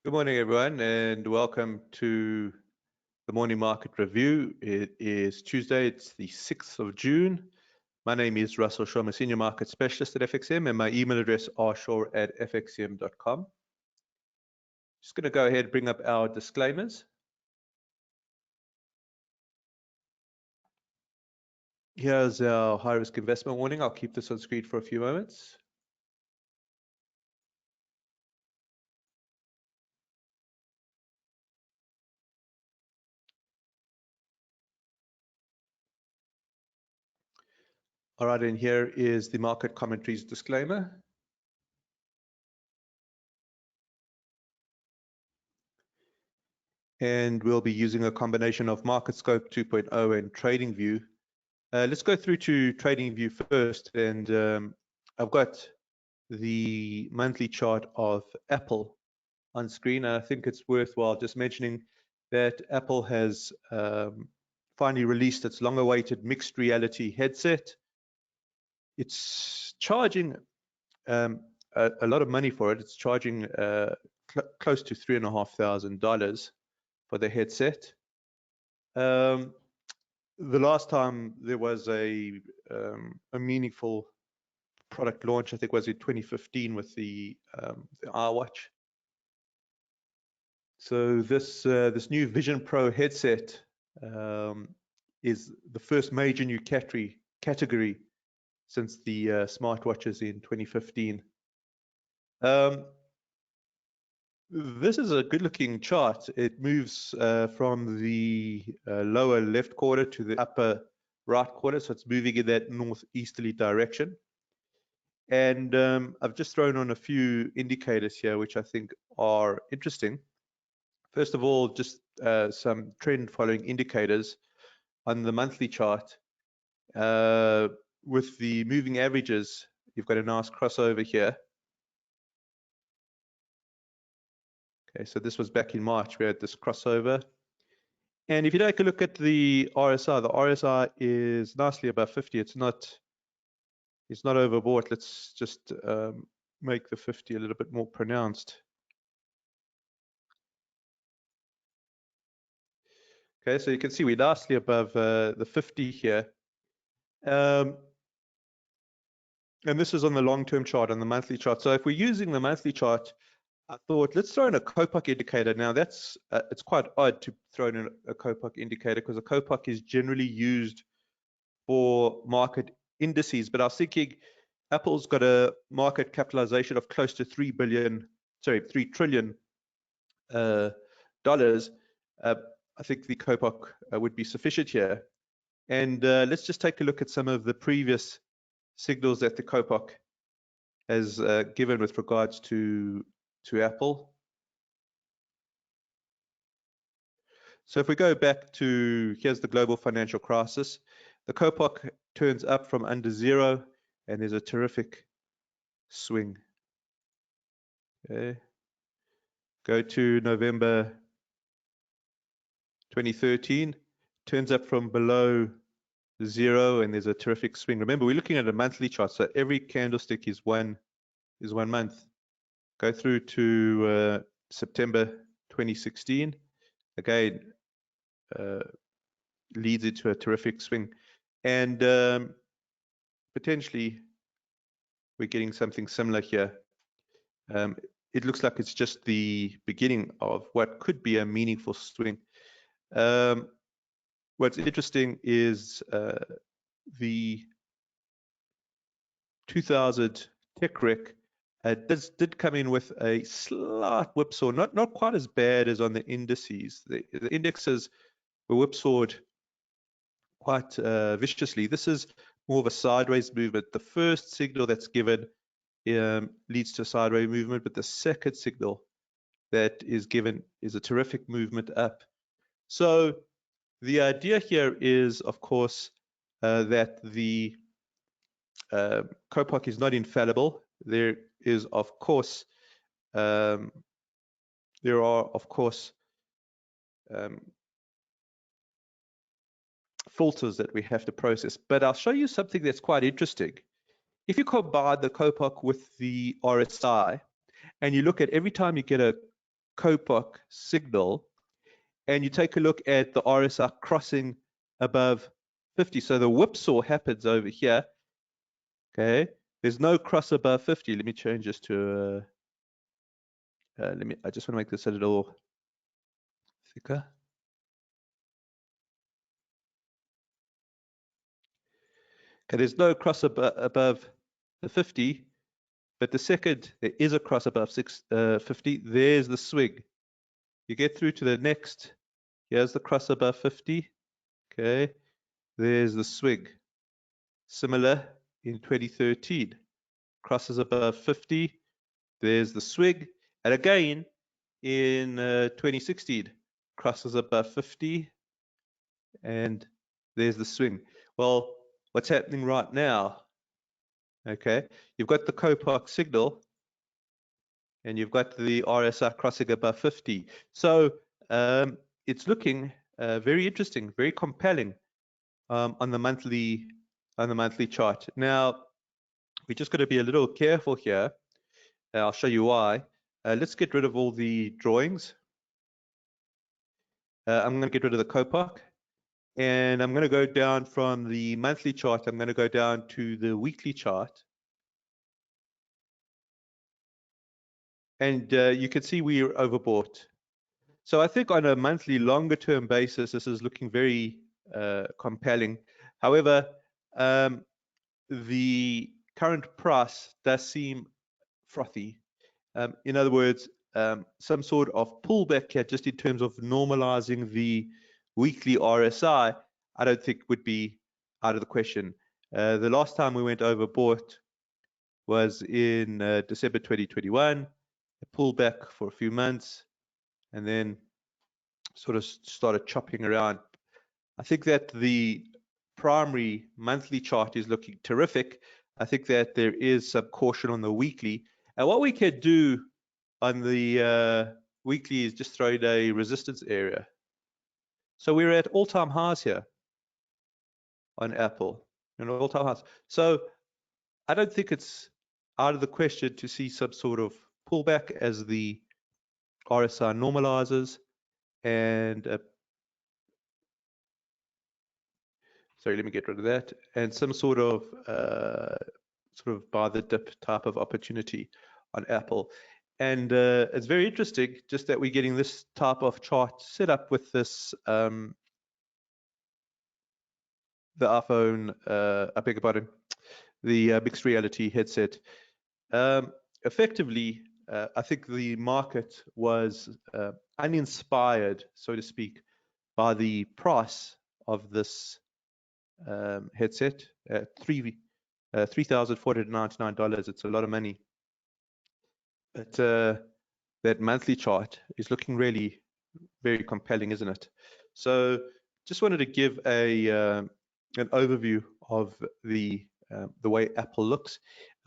Good morning, everyone, and welcome to the morning market review. It is Tuesday, it's the 6th of June. My name is Russell Shaw, I'm a senior market specialist at FXCM, and my email address rshaw@fxcm.com. Just going to go ahead and bring up our disclaimers. Here's our high-risk investment warning. I'll keep this on screen for a few moments. All right, and here is the market commentaries disclaimer. And we'll be using a combination of MarketScope 2.0 and TradingView. Let's go through to TradingView first, and I've got the monthly chart of Apple on screen. I think it's worthwhile just mentioning that Apple has finally released its long-awaited mixed reality headset. It's charging a lot of money for it. It's charging close to $3,500 for the headset. The last time there was a meaningful product launch, I think, was in 2015 with the iWatch. So this new Vision Pro headset is the first major new category since the smartwatches in 2015. This is a good-looking chart. It moves from the lower left quarter to the upper right quarter, so it's moving in that northeasterly direction. And I've just thrown on a few indicators here, which I think are interesting. First of all, just some trend-following indicators on the monthly chart. With the moving averages, you've got a nice crossover here. Okay, so this was back in March, we had this crossover. And if you take a look at the RSI is nicely above 50. It's not overbought. Let's just make the 50 a little bit more pronounced. Okay, so you can see we're nicely above the 50 here. And this is on the long-term chart, on the monthly chart. So if we're using the monthly chart, I thought let's throw in a Copac indicator. Now that's it's quite odd to throw in a Copac indicator because a Copac is generally used for market indices. But I was thinking Apple's got a market capitalization of close to $3 trillion dollars. I think the Copac would be sufficient here. And let's just take a look at some of the previous signals that the Copac has given with regards to Apple. So if we go back to, here's the global financial crisis. The Copac turns up from under zero, and there's a terrific swing. Okay. Go to November 2013, turns up from below zero, and there's a terrific swing. Remember, we're looking at a monthly chart, so every candlestick is one month. Go through to September 2016. Again, leads it to a terrific swing, and potentially we're getting something similar here. It looks like it's just the beginning of what could be a meaningful swing. What's interesting is the 2000 tech rec did come in with a slight whipsaw, not quite as bad as on the indices. The indexes were whipsawed quite viciously. This is more of a sideways movement. The first signal that's given leads to a sideways movement, but the second signal that is given is a terrific movement up. So the idea here is, of course, that the Copac is not infallible. There is, of course, there are, of course, filters that we have to process. But I'll show you something that's quite interesting. If you combine the Copac with the RSI, and you look at every time you get a Kopok signal, and you take a look at the RSI crossing above 50. So the whipsaw happens over here. Okay, there's no cross above 50. Let me change this to I just want to make this a little thicker. Okay, there's no cross above the 50, but the second there is a cross above 50, there's the swing. You get through to the next, here's the cross above 50. Okay, there's the swing. Similar in 2013, crosses above 50, there's the swing. And again in 2016, crosses above 50, and there's the swing. Well, what's happening right now? Okay, you've got the Kopok signal, and you've got the RSI crossing above 50. So it's looking very interesting, very compelling on the monthly chart. Now we're just going to be a little careful here. I'll show you why. Let's get rid of all the drawings. I'm going to get rid of the Kopok, and I'm going to go down from the monthly chart. I'm going to go down to the weekly chart. And you can see we're overbought. So I think on a monthly longer term basis, this is looking very compelling. However, the current price does seem frothy. In other words, some sort of pullback here just in terms of normalizing the weekly RSI, I don't think would be out of the question. The last time we went overbought was in December 2021, a pullback for a few months, and then sort of started chopping around. I think that the primary monthly chart is looking terrific. I think that there is some caution on the weekly. And what we can do on the weekly is just throw in a resistance area. So we're at all-time highs here on Apple, all-time highs. So I don't think it's out of the question to see some sort of pullback as the RSI normalizes, and sorry, let me get rid of that, and some sort of buy the dip type of opportunity on Apple. And it's very interesting just that we're getting this type of chart set up with this the iPhone, I beg your pardon, the mixed reality headset. Effectively, I think the market was uninspired, so to speak, by the price of this headset at $3,499. It's a lot of money. But that monthly chart is looking really very compelling, isn't it? So just wanted to give an overview of the way Apple looks.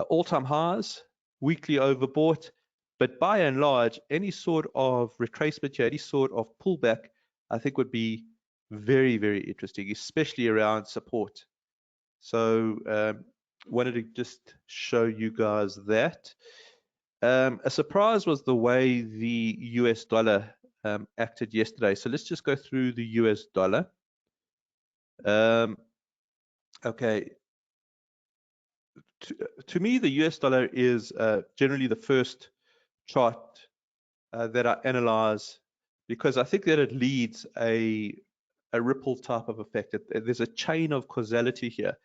All-time highs, weekly overbought, but by and large, any sort of retracement here, any sort of pullback, I think would be very, very interesting, especially around support. So wanted to just show you guys that. A surprise was the way the US dollar acted yesterday. So let's just go through the US dollar. Okay. To me, the US dollar is generally the first chart that I analyze, because I think that it leads a ripple type of effect. There's a chain of causality here.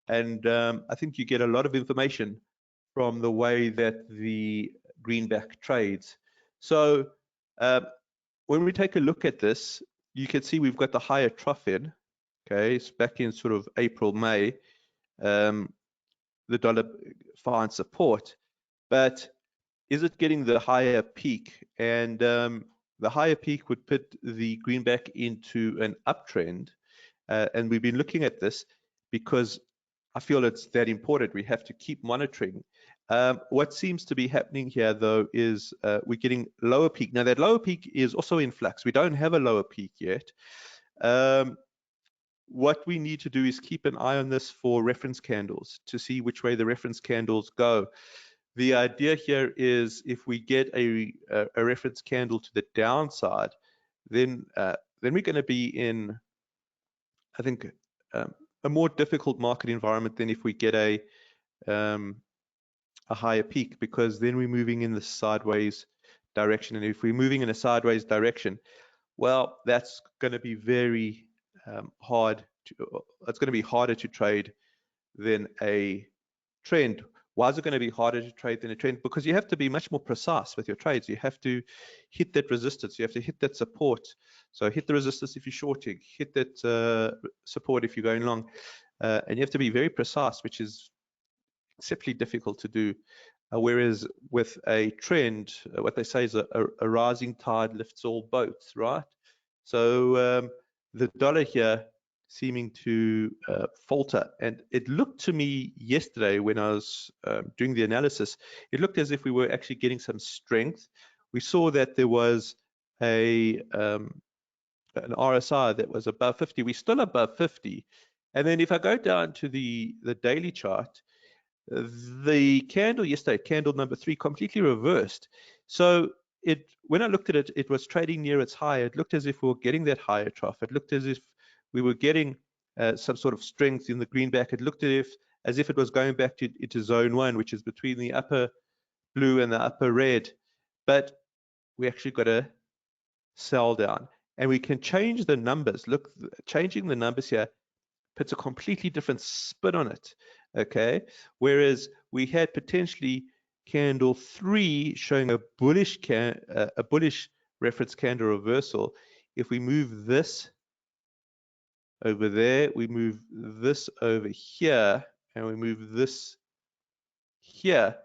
And I think you get a lot of information from the way that the greenback trades. So when we take a look at this, you can see we've got the higher trough in. Okay, it's back in sort of April, May. The dollar finds support, but is it getting the higher peak? And the higher peak would put the greenback into an uptrend. And we've been looking at this because I feel it's that important. We have to keep monitoring. What seems to be happening here, though, is we're getting lower peak. Now, that lower peak is also in flux. We don't have a lower peak yet. What we need to do is keep an eye on this for reference candles to see which way the reference candles go. the idea here is if we get a reference candle to the downside, then we're going to be in, I think, a more difficult market environment than if we get a higher peak, because then we're moving in the sideways direction. And if we're moving in a sideways direction, well, that's going to be very hard. It's going to be harder to trade than a trend. Why is it going to be harder to trade than a trend? Because you have to be much more precise with your trades. You have to hit that resistance. You have to hit that support. So hit the resistance if you're shorting, hit that support if you're going long. And you have to be very precise, which is exceptionally difficult to do. Whereas with a trend, what they say is a rising tide lifts all boats, right? So the dollar here seeming to falter, and it looked to me yesterday when I was doing the analysis, it looked as if we were actually getting some strength. We saw that there was an RSI that was above 50. We're still above 50. And then if I go down to the daily chart, the candle yesterday, candle number 3, completely reversed. So when I looked at it, it was trading near its high. It looked as if we were getting that higher trough. It looked as if we were getting some sort of strength in the greenback. It looked as if it was going back into zone 1, which is between the upper blue and the upper red. But we actually got a sell down. And we can change the numbers. Look, changing the numbers here puts a completely different spin on it, okay? Whereas we had potentially candle 3 showing a bullish reference candle reversal. If we move this over there, we move this over here, and we move this here.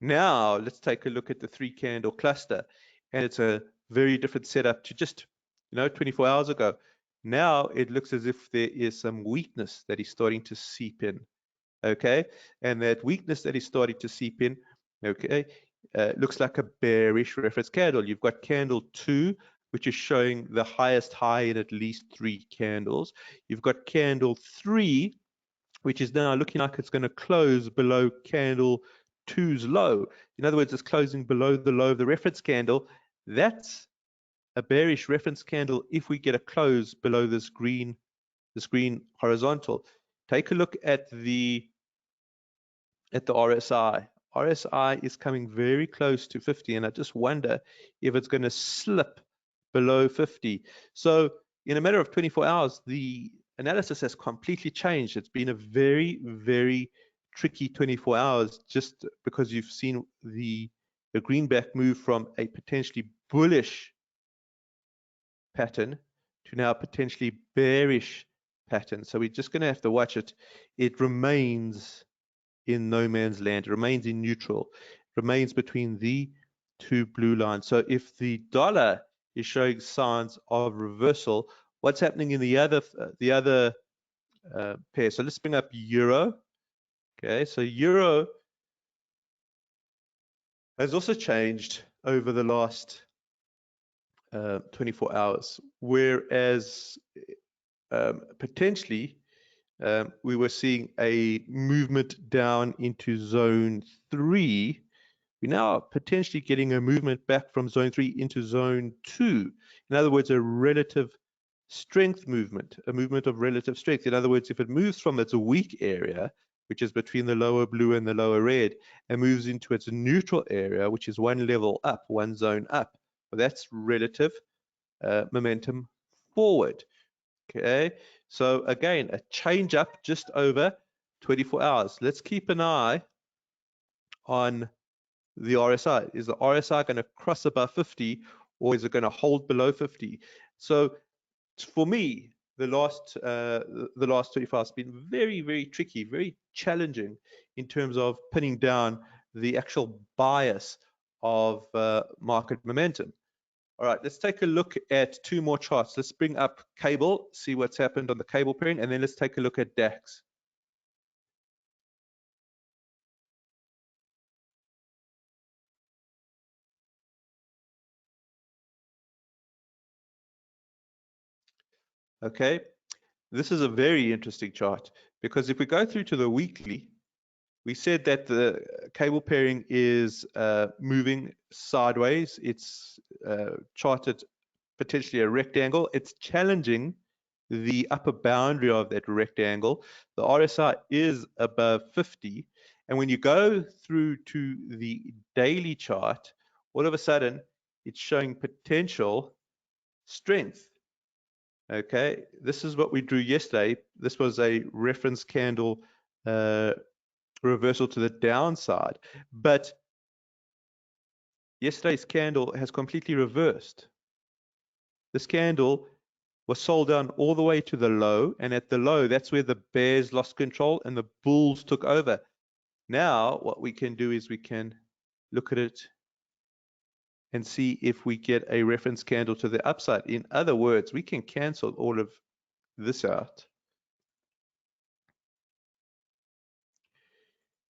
Now let's take a look at the 3 candle cluster, and it's a very different setup to just 24 hours ago. Now it looks as if there is some weakness that is starting to seep in, okay? And that weakness that is starting to seep in, okay, looks like a bearish reference candle. You've got candle 2, which is showing the highest high in at least 3 candles. You've got candle 3, which is now looking like it's going to close below candle 2's low. In other words, it's closing below the low of the reference candle. That's a bearish reference candle if we get a close below this green horizontal. Take a look at the RSI. RSI is coming very close to 50, and I just wonder if it's going to slip below 50. So in a matter of 24 hours, the analysis has completely changed. It's been a very, very tricky 24 hours, just because you've seen the greenback move from a potentially bullish pattern to now potentially bearish pattern. So we're just going to have to watch it. It remains in no man's land. It remains in neutral. It remains between the 2 blue lines. So if the dollar is showing signs of reversal, what's happening in the other pair? So let's bring up euro. Okay, so euro has also changed over the last 24 hours, whereas potentially we were seeing a movement down into zone 3. We're now potentially getting a movement back from zone 3 into zone 2. In other words, a relative strength movement, a movement of relative strength. In other words, if it moves from its weak area, which is between the lower blue and the lower red, and moves into its neutral area, which is one level up, one zone up, well, that's relative momentum forward. Okay, so again, a change up just over 24 hours. Let's keep an eye on the RSI. Is the RSI going to cross above 50, or is it going to hold below 50? So for me, the last 24 hours has been very, very tricky, very challenging in terms of pinning down the actual bias of market momentum. All right, let's take a look at 2 more charts. Let's bring up cable, see what's happened on the cable pairing, and then let's take a look at DAX. Okay, this is a very interesting chart, because if we go through to the weekly, We said that the cable pairing is moving sideways. It's charted potentially a rectangle. It's challenging the upper boundary of that rectangle. The RSI is above 50. And when you go through to the daily chart, all of a sudden, it's showing potential strength. Okay, this is what we drew yesterday. This was a reference candle reversal to the downside, but yesterday's candle has completely reversed. This candle was sold down all the way to the low, and at the low, that's where the bears lost control and the bulls took over. Now, what we can do is we can look at it and see if we get a reference candle to the upside. In other words, we can cancel all of this out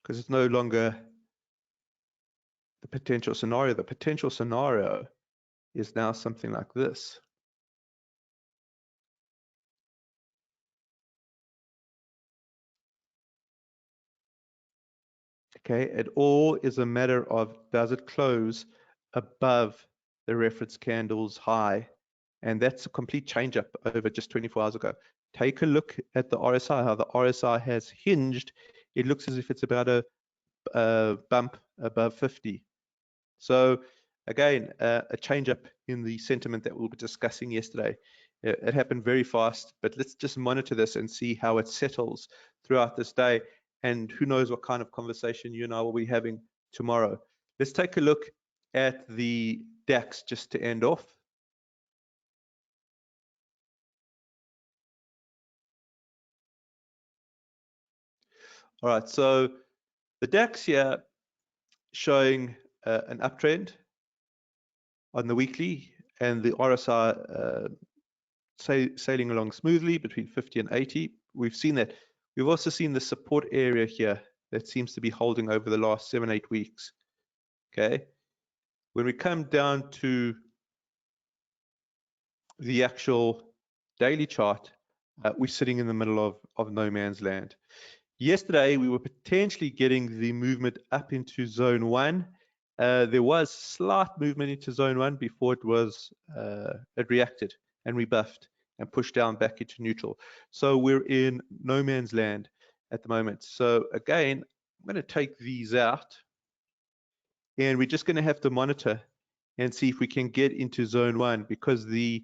because it's no longer the potential scenario. The potential scenario is now something like this. Okay, it all is a matter of, does it close above the reference candle's high? And that's a complete change up over just 24 hours ago. Take a look at the RSI, how the RSI has hinged. It looks as if it's about a bump above 50. So again, a change up in the sentiment that we were discussing yesterday. It happened very fast, but let's just monitor this and see how it settles throughout this day. And who knows what kind of conversation you and I will be having tomorrow. Let's take a look at the DAX just to end off. All right, so the DAX here showing an uptrend on the weekly, and the RSI sailing along smoothly between 50 and 80. We've seen that. We've also seen the support area here that seems to be holding over the last 7-8 weeks. Okay. When we come down to the actual daily chart, we're sitting in the middle of no man's land. Yesterday, we were potentially getting the movement up into zone 1. There was slight movement into zone 1 before it reacted and rebuffed and pushed down back into neutral. So we're in no man's land at the moment. So again, I'm going to take these out, and we're just going to have to monitor and see if we can get into zone 1, because the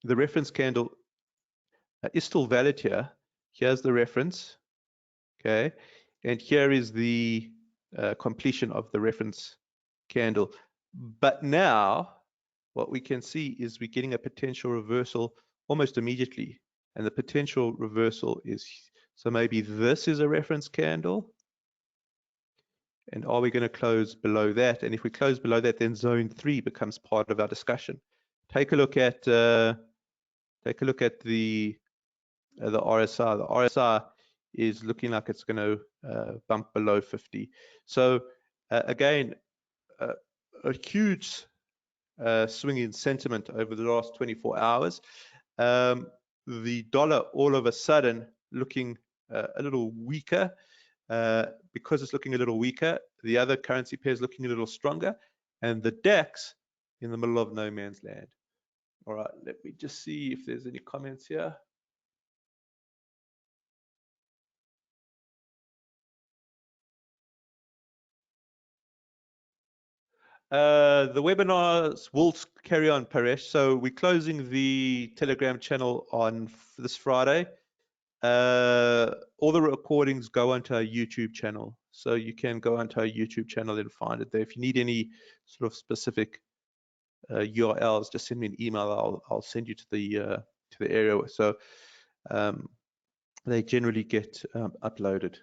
reference candle is still valid here. Here's the reference, okay, and here is the completion of the reference candle. But now what we can see is we're getting a potential reversal almost immediately, and the potential reversal is, so maybe this is a reference candle, and are we going to close below that? And if we close below that, then zone 3 becomes part of our discussion. Take a look at the RSI. The RSI is looking like it's going to bump below 50. So again, a huge swing in sentiment over the last 24 hours. The dollar all of a sudden looking a little weaker. Because it's looking a little weaker, the other currency pairs looking a little stronger, and the DAX in the middle of no man's land. All right, let me just see if there's any comments here. The webinars will carry on, Paresh. So we're closing the Telegram channel on this Friday. All the recordings go onto our YouTube channel. So you can go onto our YouTube channel and find it there. If you need any sort of specific URLs, just send me an email. I'll send you to the area. So they generally get uploaded.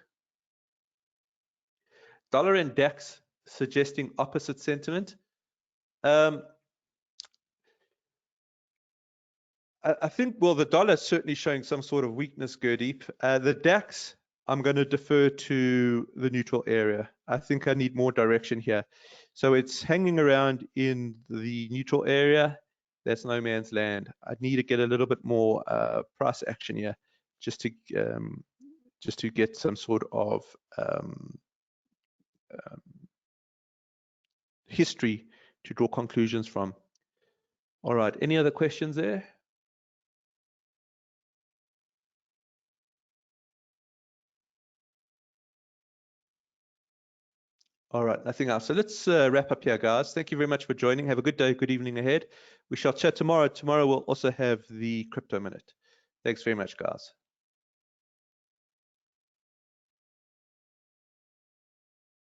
Dollar and DAX suggesting opposite sentiment. I think, well, the dollar is certainly showing some sort of weakness, Gurdeep. The DAX, I'm going to defer to the neutral area. I think I need more direction here. So it's hanging around in the neutral area. That's no man's land. I need to get a little bit more price action here just to just to get some sort of history to draw conclusions from. All right, any other questions there? All right, nothing else. So let's wrap up here, guys. Thank you very much for joining. Have a good day, good evening ahead. We shall chat tomorrow. Tomorrow we'll also have the Crypto Minute. Thanks very much, guys.